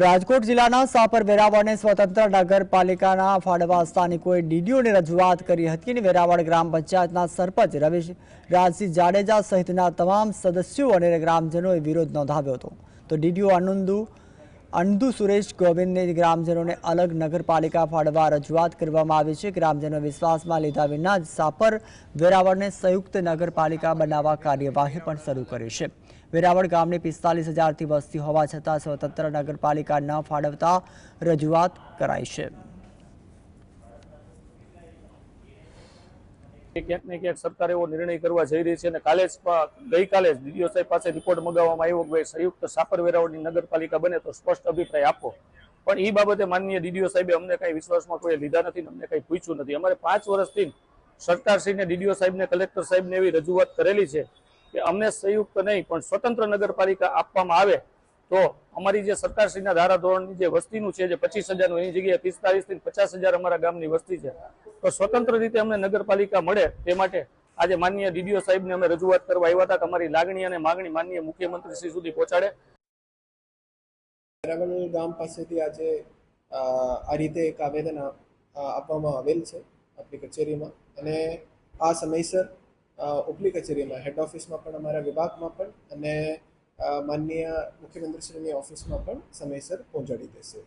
રાજકોટ જિલ્લાના સાપર વેરાવળને સ્વતંત્ર નગરપાલિકાના ફાળવા સ્થાનિકોએ ડીડીઓને રજૂઆત કરી હતી અને વેરાવળ ગ્રામ પંચાયતના સરપંચ રવિશ રાજસિંહ જાડેજા સહિતના તમામ સદસ્યો અને ગ્રામજનોએ વિરોધ નોંધાવ્યો હતો. તો ડીડીઓ અણધુ સુરેશ ગોવિંદને ગ્રામજનોને અલગ નગરપાલિકા ફાળવા રજૂઆત કરવામાં આવી છે. ગ્રામજનો વિશ્વાસમાં લીધા વિના જ સાપર વેરાવળને સંયુક્ત નગરપાલિકા બનાવવા કાર્યવાહી પણ શરૂ કરી છે. વેરાવળ ગામની 45,000થી વસ્તી હોવા છતાં સ્વતંત્ર નગરપાલિકા ન ફાળવતા રજૂઆત કરાઈ છે. ક્યાંક ને ક્યાંક સરકાર એવો નિર્ણય કરવા જઈ રહી છે અને ગઈકાલે જ ડીડીઓ સાહેબ પાસે રિપોર્ટ મંગાવવામાં આવ્યો કે સંયુક્ત સાપર વેરાવળની નગરપાલિકા બને તો સ્પષ્ટ અભિપ્રાય આપો, પણ એ બાબતે માનનીય ડીડીઓ સાહેબે અમને કઈ વિશ્વાસમાં કોઈ લીધા નથી, અમને કઈ પૂછ્યું નથી. અમારે 5 વર્ષથી સરકારશ્રીને ડીડીઓ સાહેબને કલેક્ટર સાહેબને એવી રજૂઆત કરેલી છે કે અમને સંયુક્ત નહીં પણ સ્વતંત્ર નગરપાલિકા આપવામાં આવે તો અમારી જે સરકારશ્રીના ધારાધોરણની જે વસ્તીનું છે જે 25,000 એની જગ્યાએ 45,000 થી 50,000 અમારા ગામની વસ્તી છે, તો સ્વતંત્ર રીતે અમને નગરપાલિકા મળે તે માટે આજે માનનીય ડીડીઓ સાહેબને અમે રજૂઆત કરવા આવ્યા હતા કે અમારી લાગણી અને માગણી માનનીય મુખ્યમંત્રી શ્રી સુધી પહોંચાડે. વેરાવળ ગામ પાસેથી આજે આ રીતે એક આવેદન આપવામાં આવેલ છે આપણી કચેરીમાં, અને આ સમયસર ઉપલી કચેરીમાં હેડ ઓફિસમાં પણ અમારા વિભાગમાં પણ અને માનનીય મુખ્યમંત્રીશ્રીની ઓફિસમાં પણ સમયસર પહોંચાડી દેશે.